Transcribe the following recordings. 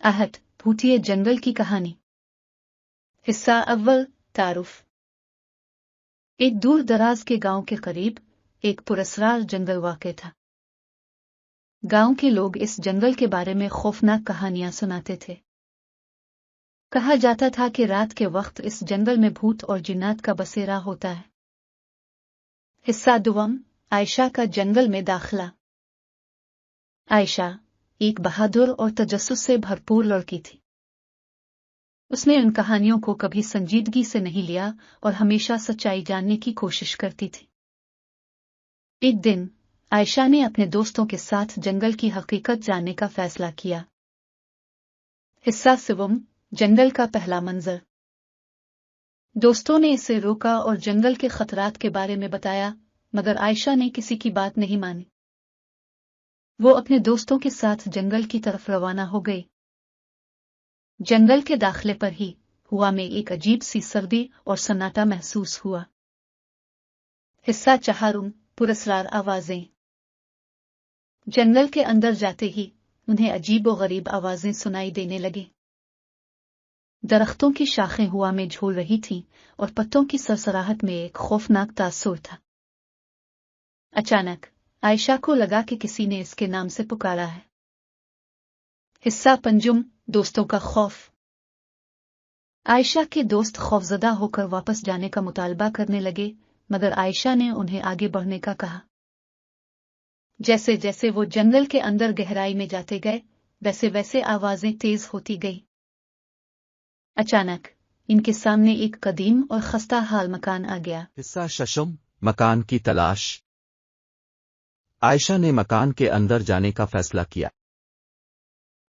आहट भूतिए जंगल की कहानी। हिस्सा अव्वल तारुफ। एक दूर दराज के गांव के करीब एक पुरस्कार जंगल वाक़ था। गांव के लोग इस जंगल के बारे में खौफनाक कहानियां सुनाते थे। कहा जाता था कि रात के वक्त इस जंगल में भूत और जिन्नात का बसेरा होता है। हिस्सा दुवम आयशा का जंगल में दाखिला। आयशा एक बहादुर और तजस्सुस से भरपूर लड़की थी। उसने उन कहानियों को कभी संजीदगी से नहीं लिया और हमेशा सच्चाई जानने की कोशिश करती थी। एक दिन आयशा ने अपने दोस्तों के साथ जंगल की हकीकत जानने का फैसला किया। हिस्सा सिवम जंगल का पहला मंजर। दोस्तों ने इसे रोका और जंगल के खतरात के बारे में बताया, मगर आयशा ने किसी की बात नहीं मानी। वो अपने दोस्तों के साथ जंगल की तरफ रवाना हो गई। जंगल के दाखिले पर ही हवा में एक अजीब सी सर्दी और सन्नाटा महसूस हुआ। हिस्सा चहारुम पुरस्कार आवाजें। जंगल के अंदर जाते ही उन्हें अजीब और गरीब आवाजें सुनाई देने लगी। दरख्तों की शाखें हवा में झूल रही थीं और पत्तों की सरसराहट में एक खौफनाक तासुर था। अचानक आयशा को लगा कि किसी ने इसके नाम से पुकारा है। हिस्सा पंजुम दोस्तों का खौफ। आयशा के दोस्त खौफजदा होकर वापस जाने का मुतालबा करने लगे, मगर आयशा ने उन्हें आगे बढ़ने का कहा। जैसे जैसे वो जंगल के अंदर गहराई में जाते गए, वैसे वैसे आवाजें तेज होती गई। अचानक इनके सामने एक कदीम और खस्ता हाल मकान आ गया। हिस्सा शशम मकान की तलाश। आयशा ने मकान के अंदर जाने का फैसला किया।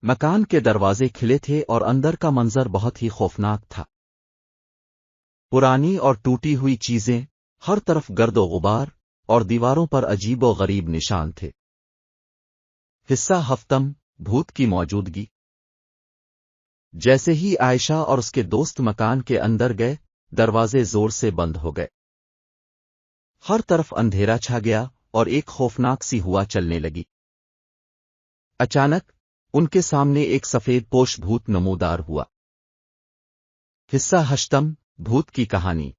मकान के दरवाजे खिले थे और अंदर का मंजर बहुत ही खौफनाक था। पुरानी और टूटी हुई चीजें, हर तरफ गर्द और गुबार, और दीवारों पर अजीब और गरीब निशान थे। हिस्सा हफ्तम भूत की मौजूदगी। जैसे ही आयशा और उसके दोस्त मकान के अंदर गए, दरवाजे जोर से बंद हो गए। हर तरफ अंधेरा छा गया और एक खौफनाक सी हवा चलने लगी। अचानक उनके सामने एक सफेद पोश भूत नमूदार हुआ। हिस्सा हश्तम भूत की कहानी।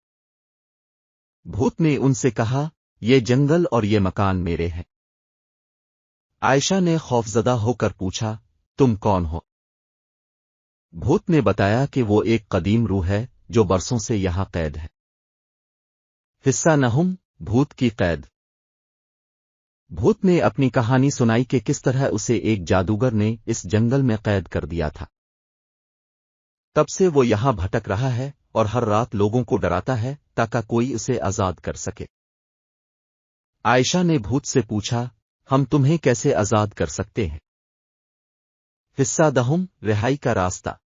भूत ने उनसे कहा, ये जंगल और ये मकान मेरे हैं। आयशा ने खौफजदा होकर पूछा, तुम कौन हो? भूत ने बताया कि वो एक कदीम रूह है जो बरसों से यहां कैद है। हिस्सा नहुम भूत की कैद। भूत ने अपनी कहानी सुनाई कि किस तरह उसे एक जादूगर ने इस जंगल में कैद कर दिया था। तब से वो यहां भटक रहा है और हर रात लोगों को डराता है ताकि कोई उसे आजाद कर सके। आयशा ने भूत से पूछा, हम तुम्हें कैसे आजाद कर सकते हैं? हिस्सा दहुम रिहाई का रास्ता।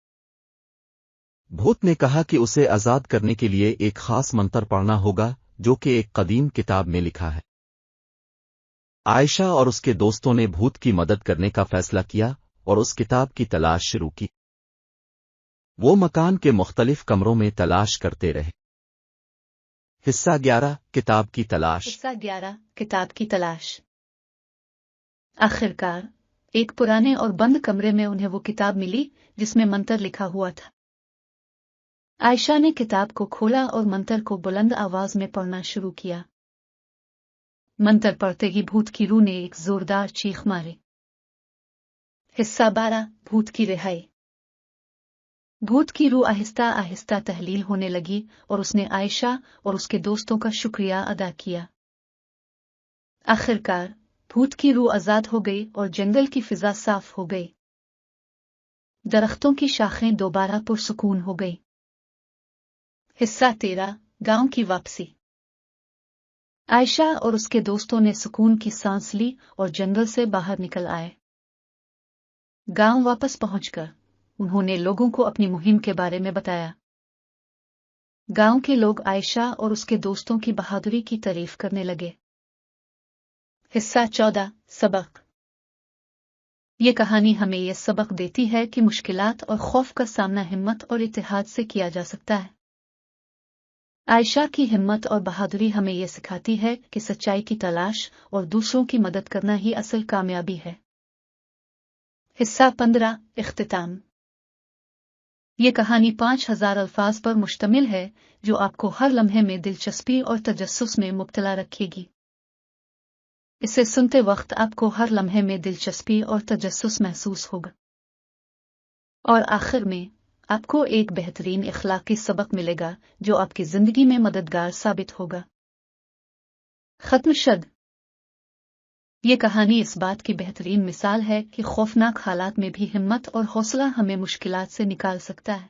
भूत ने कहा कि उसे आजाद करने के लिए एक खास मंत्र पढ़ना होगा जो कि एक कदीम किताब में लिखा है। आयशा और उसके दोस्तों ने भूत की मदद करने का फैसला किया और उस किताब की तलाश शुरू की। वो मकान के मुख्तलिफ कमरों में तलाश करते रहे। हिस्सा 11 किताब की तलाश। हिस्सा 11 किताब की तलाश। आखिरकार एक पुराने और बंद कमरे में उन्हें वो किताब मिली जिसमें मंत्र लिखा हुआ था। आयशा ने किताब को खोला और मंत्र को बुलंद आवाज में पढ़ना शुरू किया। मंत्र पढ़ते ही भूत की रूह ने एक जोरदार चीख मारी। हिस्सा 12 भूत की रिहाई। भूत की रूह आहिस्ता आहिस्ता तहलील होने लगी और उसने आयशा और उसके दोस्तों का शुक्रिया अदा किया। आखिरकार भूत की रूह आजाद हो गई और जंगल की फिजा साफ हो गई। दरख्तों की शाखें दोबारा पुरसुकून हो गई। हिस्सा 13 गांव की वापसी। आयशा और उसके दोस्तों ने सुकून की सांस ली और जंगल से बाहर निकल आए। गांव वापस पहुंचकर उन्होंने लोगों को अपनी मुहिम के बारे में बताया। गांव के लोग आयशा और उसके दोस्तों की बहादुरी की तारीफ करने लगे। हिस्सा 14 सबक। ये कहानी हमें यह सबक देती है कि मुश्किलात और खौफ का सामना हिम्मत और इत्तेहाद से किया जा सकता है। आयशा की हिम्मत और बहादुरी हमें यह सिखाती है कि सच्चाई की तलाश और दूसरों की मदद करना ही असल कामयाबी है। हिस्सा 15 इख्तिताम। یہ کہانی 5000 الفاظ پر مشتمل ہے جو آپ کو ہر لمحے میں دلچسپی اور تجسس میں مبتلا رکھے گی۔ اسے سنتے وقت آپ کو ہر لمحے میں دلچسپی اور تجسس محسوس ہوگا، اور آخر میں آپ کو ایک بہترین اخلاقی سبق ملے گا جو آپ کی زندگی میں مددگار ثابت ہوگا۔ ختم شد۔ یہ کہانی اس بات کی بہترین مثال ہے کہ خوفناک حالات میں بھی ہمت اور حوصلہ ہمیں مشکلات سے نکال سکتا ہے۔